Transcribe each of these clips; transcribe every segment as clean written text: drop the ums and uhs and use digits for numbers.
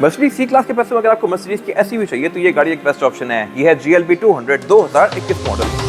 Mercedes सी class के पैसे में अगर आपको मर्सिडीज की एसयूवी चाहिए तो ये गाड़ी एक बेस्ट ऑप्शन है। ये है GLB 200 2021 मॉडल।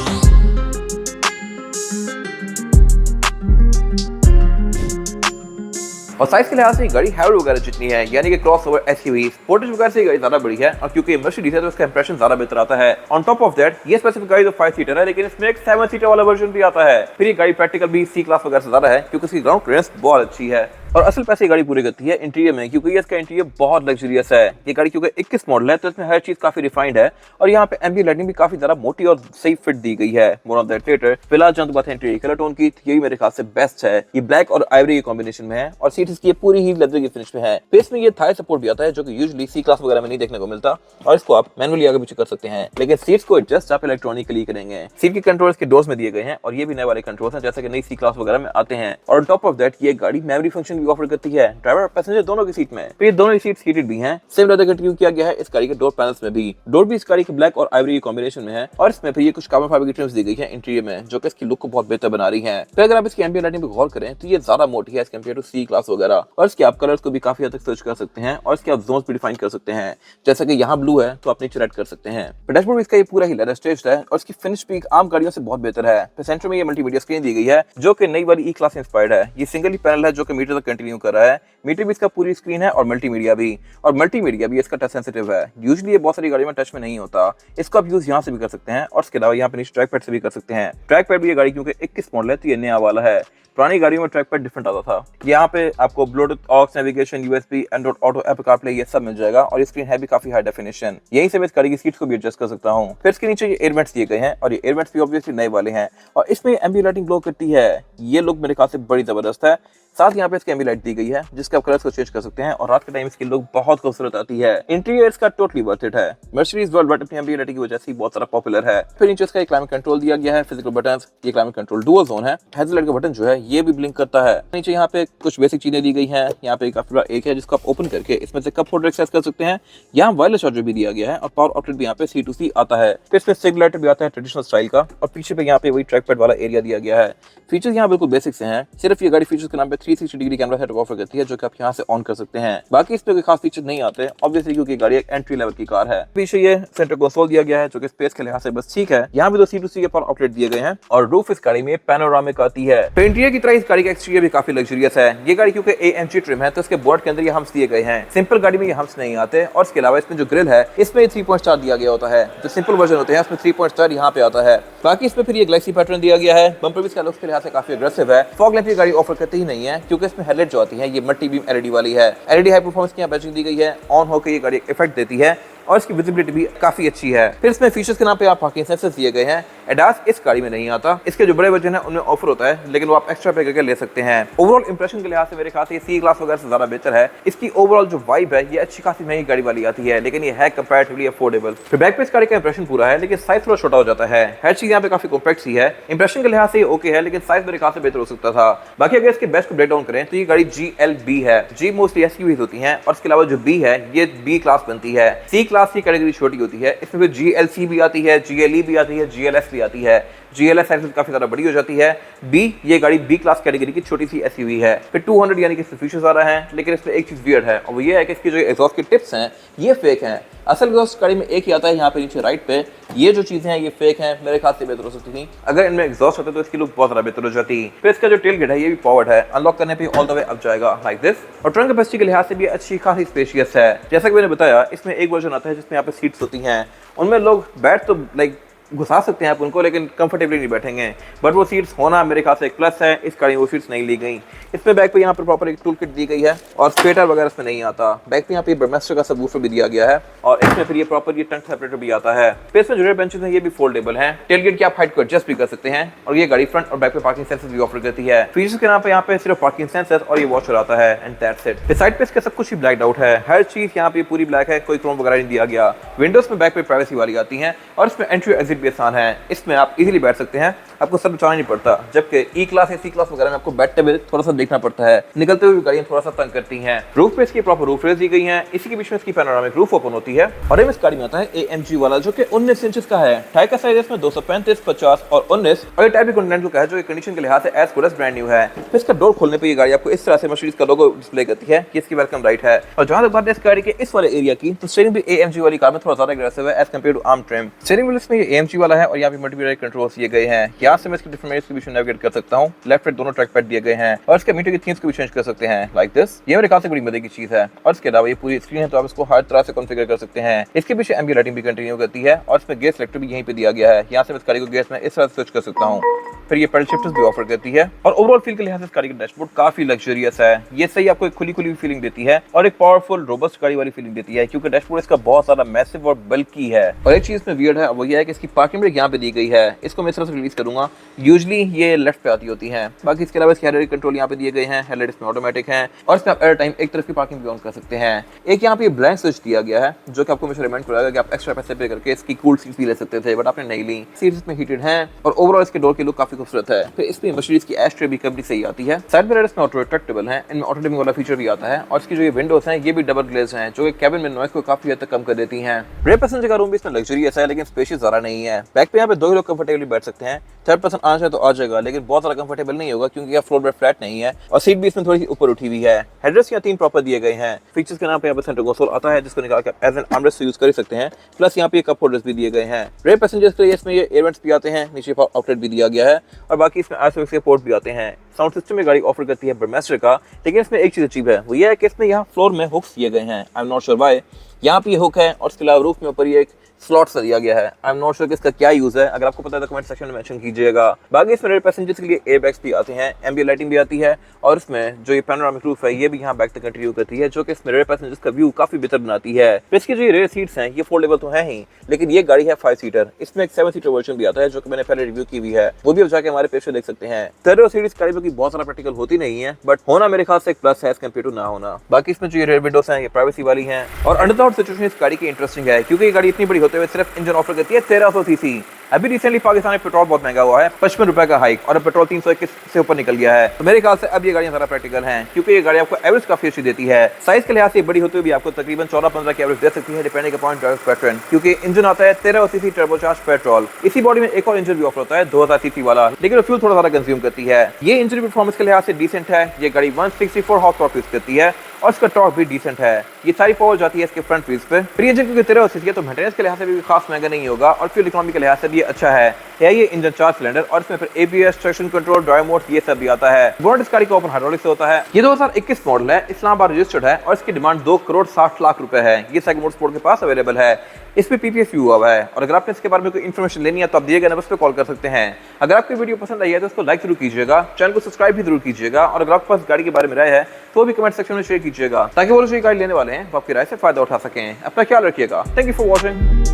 और साइज के लिहाज से गाड़ी हैवल वगैरह जितनी है, यानी कि क्रॉसओवर एसयूवी स्पोर्टेज वगैरह से गाड़ी ज्यादा बड़ी है, और क्योंकि ये मर्सिडीज है तो इसका इंप्रेशन ज्यादा बेहतर आता है। ऑन टॉप ऑफ दैट ये स्पेसिफिक गाड़ी तो 5 सीटर है, लेकिन इसमें एक 7 सीटर वाला वर्जन भी आता है। फिर ये गाड़ी प्रैक्टिकल भी सी क्लास वगैरह से ज्यादा है, क्योंकि इसकी ग्राउंड क्लियरेंस बहुत अच्छी है। और असल पैसे ये गाड़ी पूरी करती है इंटीरियर में, क्योंकि ये इसका इंटीरियर बहुत लग्जरियस है। ये गाड़ी क्योंकि 21 मॉडल है तो इसमें हर चीज काफी रिफाइंड है, और यहाँ पे एम्बिएंट लाइटिंग भी काफी ज्यादा मोटी और सही फिट दी गई है। More on that later. फिलहाल जहां बात है इंटीरियर कलर टोन की, यही मेरे ख्याल से बेस्ट है। ये ब्लैक और आइवरी के कॉम्बिनेशन में है, और सीट इसकी पूरी ही लेदर की फिनिश में है। फेस में ये थाई सपोर्ट भी आता है, जो कि यूजुअली सी क्लास वगैरह में नहीं देखने को मिलता, और इसको आप मैनुअली आगे पीछे कर सकते हैं, लेकिन सीट्स को एडजस्ट आप इलेक्ट्रॉनिकली करेंगे। सीट के कंट्रोल्स के डोर्स में दिए गए हैं, और ये भी नए वाले कंट्रोल्स हैं जैसे कि नई सी क्लास वगैरह में आते हैं। और टॉप ऑफ दैट ये गाड़ी मेमोरी फंक्शन भी ऑफर करती है ड्राइवर और पैसेंजर दोनों की सीट में। तो ये दोनों ही सीट्स हीटेड भी हैं। सेम लेदर कंटिन्यू किया गया है इस गाड़ी के डोर पैनल्स में भी। डोर भी इस गाड़ी के ब्लैक और आइवरी कॉम्बिनेशन में है, और इसमें फिर ये कुछ कार्बन फाइबर की ट्रिम्स दी गई है इंटीरियर में, जो कि इसकी लुक को बहुत बेहतर बना रही है। फिर अगर आप इसकी एम्बिएंट लाइटिंग पे गौर करें तो ये ज्यादा मोटी है as compare to C class वगैरह, और इसके आप कलर्स को भी काफी हद तक सर्च कर सकते हैं, और इसके आप जोन्स भी डिफाइन कर सकते हैं। जैसे कि यहाँ ब्लू है तो आप नीचे रेड कर सकते हैं। डैशबोर्ड इसका ये पूरा ही लेदर स्टेज्ड है, और इसकी फिनिश भी आम गाड़ियों से बहुत बेहतर है। सेंटर में ये मल्टीमीडिया स्क्रीन दी गई है, जो कि नई वाली ई क्लास इंस्पायर्ड है। ये सिंगल ही पैनल है जो कि मीटर तक कंटिन्यू कर रहा है। मीटर भी इसका पूरी स्क्रीन है, और मल्टीमीडिया भी इसका टच सेंसिटिव है। यूजुअली ये बहुत सारी गाड़ियों में टच में नहीं होता। इसको आप यूज यहाँ से भी कर सकते हैं, और इसके अलावा यहाँ पे नीचे ट्रैक पैड से भी कर सकते हैं। ट्रैक पैड भी ये गाड़ी क्योंकि 21 मॉडल है तो ये नया वाला है। पुरानी गाड़ियों में ट्रैक पैड डिफरेंट आता था। यहाँ पे आपको Bluetooth, aux, navigation, USB, Android auto, Apple CarPlay ये सब मिल जाएगा, और ये स्क्रीन है भी काफी हाई डेफिनेशन। यहीं से मैं इस गाड़ी की सीट्स को भी एडजस्ट कर सकता हूँ। फिर इसके नीचे ये एयरवेंट्स दिए गए हैं, और ये एयरवेंट्स भी ऑब्वियसली नए वाले हैं, और इसमें एम्बिएंट लाइटिंग ग्लो करती है। ये लुक मेरे ख्याल से बड़ी जबरदस्त है। साथ यहाँ पे इसकी एम्बिएंट लाइट दी गई है, जिसके आप कलर्स को चेंज कर सकते हैं, और रात के टाइम इसकी लुक बहुत खूबसूरत आती है। इंटीरियर इसका टोटली वर्थ इट है। मर्सिडीज वर्ल्ड वाइड अपनी एम्बिएंट लाइटिंग की वजह से बहुत सारा पॉपुलर है। फिर नीचे इसका क्लाइमेट कंट्रोल दिया गया है, फिजिकल बटन्स। ये क्लाइमेट कंट्रोल डुअल जोन है। हेडलाइट का बटन जो है ये भी ब्लिंक करता है। नीचे यहाँ पे कुछ बेसिक चीजें दी गई हैं। यहाँ पे काफी बड़ा एक है जिसको आप ओपन करके इसमें से कप होल्डर एक्सेस कर सकते हैं। यहाँ वायरलेस चार्जर भी दिया गया है, और पावर आउटलेट भी यहाँ पे C2C आता है। फिर इसमें सिग्नल लाइट भी आता है ट्रेडिशनल स्टाइल का, और पीछे पे यहाँ पे वही ट्रैक पैड वाला एरिया दिया गया है। फीचर्स यहाँ बिल्कुल बेसिक से हैं। सिर्फ ये गाड़ी फीचर्स के नाम पे 360 डिग्री कैमरा सेटअप ऑफर करती है, जो कि आप यहाँ से ऑन कर सकते हैं। बाकी इस पे कोई खास फीचर नहीं आते ऑब्वियसली, क्योंकि गाड़ी एक एंट्री लेवल की कार है। पीछे ये सेंटर कंसोल दिया गया है, जो कि स्पेस के लिहाज से बस ठीक है। यहाँ भी 2 C2C के पावर आउटलेट दिए गए हैं, और रूफ इस गाड़ी में पैनोरामिक आती है। इंटीरियर की तरह इस गाड़ी का एक्सटीरियर भी काफी लग्जरियस है। ये गाड़ी क्योंकि AMG ट्रिम है तो इसके बोर्ड के अंदर ये हम्स दिए गए हैं। सिंपल गाड़ी में ये हम्स नहीं आते, और इसके अलावा इसमें जो ग्रिल है इसमें 3.4 दिया गया होता है। जो सिंपल वर्जन होते हैं उसमें 3.4 यहाँ पे आता है। बाकी इसमें फिर ये गैलेक्सी पैटर्न दिया गया है। बम्पर भी इसका लुक्स के लिहाज से काफी अग्रेसिव है। फॉग लैंप ये गाड़ी ऑफर करती ही नहीं है, क्योंकि इसमें हेडलाइट जो आती है ये मल्टी बीम LED वाली है। LED हाई परफॉर्मेंस की यहाँ बैटरी दी गई है। ऑन होकर ये गाड़ी इफेक्ट देती है, और इसकी विजिबिलिटी भी काफी अच्छी है। फिर इसमें फीचर्स के नाम पे आप पार्किंग सेंसर्स दिए गए हैं। एडास इस गाड़ी में नहीं आता। इसके जो बड़े वर्जन है उनमें ऑफर होता है, लेकिन वो आप एक्स्ट्रा पे करके ले सकते हैं। ओवरऑल इंप्रेशन के लिहाज से मेरे ख्याल से सी क्लास वगैरह से ज्यादा बेहतर है। इसकी ओवरऑल जो वाइब है ये अच्छी खासी महंगी गाड़ी वाली आती है, लेकिन ये है कंपैरेटिवली अफोर्डेबल। फिर बैक पे इस गाड़ी का इंप्रेशन पूरा है, लेकिन साइज थोड़ा छोटा हो जाता है। हर चीज यहाँ पे काफी कॉम्पैक्ट ही है। इंप्रेशन के लिहाज से ओके है, लेकिन साइज मेरे ख्याल से बेहतर हो सकता था। बाकी अगर इसके बेस्ट को ब्रेक डाउन करें तो ये गाड़ी GLB है। G मोस्टली SUVs होती हैं, और इसके अलावा जो B है ये B क्लास बनती है। C क्लास की कैटेगरी छोटी होती है। इसमें फिर GLC भी आती है, GLE भी आती है, GLS भी आती है। GLS साइज काफी ज्यादा बड़ी हो जाती है। B ये गाड़ी B क्लास कैटेगरी की छोटी सी SUV है। फिर 200 यानी कि इसमें फीचर्स आ रहे हैं, लेकिन इसमें एक चीज वियर्ड है, और वो ये है कि इसकी जो एग्जॉस्ट की टिप्स हैं ये फेक हैं। असल एग्जॉस्ट गाड़ी में एक ही आता है यहाँ पे नीचे राइट पे। ये जो चीजें हैं ये फेक हैं, मेरे ख्याल से बेहतर हो सकती थी अगर इनमें एग्जॉस्ट होता तो इसकी लुक बहुत ज्यादा बेहतर हो जाती। फिर इसका जो टेल गेट है ये भी पावर्ड है। अनलॉक करने पे ऑल द वे अप जाएगा लाइक दिस, और ट्रंक कैपेसिटी के लिहाज से भी अच्छी खासी स्पेशियस है। जैसा कि मैंने बताया इसमें एक वर्जन आता है जिसमें यहाँ पे सीट्स होती हैं। उनमें लोग बैठ तो लाइक घुसा सकते हैं आप उनको, लेकिन कंफर्टेबली नहीं बैठेंगे। बट वो सीट्स होना मेरे ख्याल से एक प्लस है। इस गाड़ी में वो सीट्स नहीं ली गई। इसमें बैक पे यहाँ पर प्रॉपर एक टूल किट दी गई है, और स्पेटर वगैरह इसमें नहीं आता। बैक पे यहाँ पे ब्रह्मास्टर का सबवूफर भी दिया गया है, और इसमें फिर ये प्रॉपर ये टंक सेपरेटर भी आता है। फिर इसमें जो रेयर बेंचेस हैं ये भी फोल्डेबल हैं। टेलगेट की आप हाइट को एडजस्ट भी कर सकते हैं, और ये गाड़ी फ्रंट और बैक पे पार्किंग सेंसर्स भी ऑफर करती है। फीचर्स के नाम पे यहाँ पे सिर्फ पार्किंग सेंसर और ये वॉचर आता है, एंड दैट्स इट। फिर साइड पे इसका सब कुछ ही ब्लैक आउट है। हर चीज यहाँ पे पूरी ब्लैक है, कोई क्रोम वगैरह नहीं दिया गया। विंडोज में बैक पे प्राइवेसी वाली आती है, और इसमें एंट्री एग्जिट सीट भी आसान है, इसमें आप इजीली बैठ सकते हैं, आपको सर बचाना नहीं पड़ता। जबकि ई क्लास या सी क्लास वगैरह में आपको बैठते हुए थोड़ा सा देखना पड़ता है, निकलते हुए गाड़ियां थोड़ा सा तंग करती हैं। रूफ पे इसकी प्रॉपर रूफ रेस दी गई है, इसी के बीच में इसकी पैनोरामिक रूफ ओपन होती है। और इस गाड़ी में आता है AMG वाला जो कि 19 इंचेस का है। टायर का साइज इसमें 235, 50 और 19 और ये टायर भी कॉन्टिनेंटल का है जो कंडीशन के लिहाज से as good as brand new है। फिर इसका डोर खोलने पे ये गाड़ी आपको इस तरह से मर्सिडीज का लोगो डिस्प्ले करती है कि इसकी वेलकम राइट है। और जहां तक बात है इस गाड़ी के इस वाले एरिया की, तो स्टीयरिंग भी AMG वाली कार में थोड़ा ज्यादा एग्रेसिव है as compare to arm trim. Steering wheel इसमें ये AMG वाला है और यहाँ पे मल्टीमीडिया कंट्रोल्स दिए गए हैं। यहाँ से मैं इसके डिफरेंट मोड्स के बीच में नेविगेट कर सकता हूँ। लेफ्ट राइट दोनों ट्रैक पैड दिए गए हैं और इसके मीटर की थीम्स को भी चेंज कर सकते हैं लाइक दिस। ये मेरे ख्याल से बड़ी मजे की चीज है। और इसके अलावा ये पूरी स्क्रीन है तो आप इसको हर तरह से कॉन्फ़िगर कर सकते हैं। इसके पीछे एम्बिएंट लाइटिंग भी कंटिन्यू करती है और इसमें गियर सेलेक्टर भी यहीं पे दिया गया है। यहाँ से मैं इस गाड़ी को गियर्स में इस तरह से स्विच कर सकता हूँ। फिर ये पेडल शिफ्टर्स भी ऑफर करती है और ओवरऑल फील के लिहाज से इस गाड़ी का डैशबोर्ड काफी लग्जरियस है। ये सही आपको एक खुली खुली फीलिंग देती है और एक पावरफुल रोबस्ट गाड़ी वाली फीलिंग देती है क्योंकि डैशबोर्ड इसका बहुत ज्यादा मैसिव और बल्की है। और एक चीज में वियर्ड है वो ये है कि इसकी पार्किंग ब्रेक यहाँ पे दी गई है। इसको मैं इस तरह से रिलीज करूंगा, यूजुअली ये लेफ्ट पे आती होती है। बाकी इसके अलावा इसके हेडलाइट कंट्रोल यहाँ पे दिए गए हैं, हेडलाइट इसमें ऑटोमेटिक है और इसमें आप एयर टाइम एक तरफ की पार्किंग भी ऑन कर सकते हैं। एक यहाँ पे ब्लैंक स्विच दिया गया है जो कि आपको हमेशा रिमाइंड कराएगा कि आप एक्स्ट्रा पैसे पे करके इसकी कूल सीट्स भी ले सकते थे, बट आपने नहीं ली। सीट्स इसमें हीटेड हैं और ओवरऑल इसके डोर की लुक काफी खूबसूरत है। फिर इसमें मर्सिडीज की एशट्रे भी कभी सही आती है। साइड मिरर इसमें ऑटो रिट्रैक्टेबल है, इनमें ऑटो डिमिंग वाला फीचर भी आता है और इसकी जो ये विंडोज हैं ये भी डबल ग्लेज हैं जो कि कैबिन में नॉइस को काफी हद तक कम कर देती हैं। रेयर पैसेंजर का रूम भी इसमें लग्जरियस है लेकिन स्पेशियस ज़रा नहीं है। बैक पे यहाँ पे दो ही लोग कंफर्टेबली बैठ सकते हैं। थर्ड पर्सन आना चाहे तो आ जाएगा लेकिन बहुत ज़्यादा कंफर्टेबल नहीं होगा क्योंकि यह फ्लोर बेड फ्लैट नहीं है और सीट भी इसमें थोड़ी सी ऊपर उठी हुई है। हेडरेस्ट यहाँ 3 प्रॉपर दिए गए हैं। फीचर्स के नाम पे यहाँ पे सेंटर कंसोल आता है जिसको निकाल के एज एन आर्मरेस्ट यूज कर सकते हैं। प्लस यहाँ पे कप होल्डर्स भी दिए गए हैं। रेयर पैसेंजर्स के लिए इसमें ये एयर वेंट्स भी आते हैं, नीचे आउटलेट भी दिया गया है और बाकी इसमें आईएसओ के पोर्ट भी आते हैं। साउंड सिस्टम में गाड़ी ऑफर करती है ब्रह्मास्टर का, लेकिन इसमें एक चीज अजीब है वो ये है कि इसमें यहाँ फ्लोर में हुक्स दिए गए हैं। I am not sure why. यहाँ पे ये हुक है और इसके अलावा रूफ में ऊपर ये एक स्लॉट सा दिया गया है। आई एम नॉट श्योर कि इसका क्या यूज है, अगर आपको पता है तो कमेंट सेक्शन में मेंशन कीजिएगा। बाकी इसमें रेयर पैसेंजर्स के लिए एयरबैग्स भी आते हैं, एम्बिएंट लाइटिंग भी आती है और इसमें जो ये पैनोरामिक रूफ है ये भी यहाँ बैक तक कंटिन्यू करती है जो कि इसमें रेयर पैसेंजर्स का व्यू काफी बेहतर बनाती है। तो इसकी जो ये रेयर सीट्स हैं ये फोल्डेबल तो है ही, लेकिन ये गाड़ी है 5 सीटर। इसमें एक 7 सीटर वर्जन भी आता है जो कि मैंने पहले रिव्यू की हुई है, वो भी अब जाके हमारे पेज पे देख सकते हैं। थर्ड सीरीज गाड़ी की बहुत सारा प्रैक्टिकल होती नहीं है, बट होना मेरे ख्याल से एक प्लस है एज कम्पेयर टू ना होना। बाकी इसमें जो ये रेयर विंडोज हैं ये प्राइवेसी वाली हैं और अंडरग्राउंड सिचुएशन इस गाड़ी की इंटरेस्टिंग है क्योंकि ये गाड़ी इतनी बड़ी होते हुए सिर्फ इंजन ऑफर करती है 1300 सीसी। अभी रिसेंटली पाकिस्तान में पेट्रोल बहुत महंगा हुआ है, 55 रुपए का हाइक और पेट्रोल 321 से ऊपर निकल गया है। तो मेरे ख्याल से अब ये गाड़ियां ज़्यादा प्रैक्टिकल हैं क्योंकि ये गाड़ी आपको एवरेज काफी अच्छी देती है। साइज के लिहाज से बड़ी होती हुई भी आपको तकरीबन 14-15 की एवरेज दे सकती है डिपेंडिंग अपॉन ड्राइवर पैटर्न, क्योंकि इंजन आता है 1300 सीसी टर्बोचार्ज पेट्रोल। इसी बॉडी में एक और इंजन भी ऑफर होता है 2000 सीसी वाला, लेकिन फ्यूल थोड़ा ज़्यादा कंज्यूम करती है। ये इंजन परफॉर्मेंस के लिहाज से डिसेंट है। ये गाड़ी 164 हॉर्स पावर यूज करती है और इसका टॉर्क भी डिसेंट है। ये सारी पावर जाती है इसके फ्रंट व्हील्स पे। प्री इंजन क्योंकि 1300 सीसी है तो मेंटेनेंस के लिहाज से भी खास महंगा नहीं होगा और फ्यूल इकोनॉमी के लिहाज से भी अच्छा है। ये इंजन 4 सिलेंडर और इसमें फिर ABS, traction control, drive mode ये सब भी आता है। बोनट इस गाड़ी का ओपन हाइड्रोलिक से होता है। ये 2021 मॉडल है, इस्लामाबाद रजिस्टर्ड है और इसकी डिमांड 2,60,00,000 रुपए है। ये सेगमेंट मोटरस्पोर्ट के पास अवेलेबल है। इस पे PPF हुआ हुआ है और अगर आपने इसके बारे में कोई इन्फॉर्मेशन लेनी है तो आप दिए गए नंबर पे कॉल कर सकते हैं। अगर आपको वीडियो पसंद आई है तो उसको लाइक जरूर कीजिएगा, चैनल को सब्सक्राइब भी जरूर कीजिएगा और अगर आपके पास गाड़ी के बारे में राय है तो भी कमेंट सेक्शन में शेयर कीजिएगा ताकि वो लोग जो गाड़ी लेने वाले हैं वो आपकी राय से फायदा उठा सकें। अपना ख्याल रखिएगा। Thank you for watching.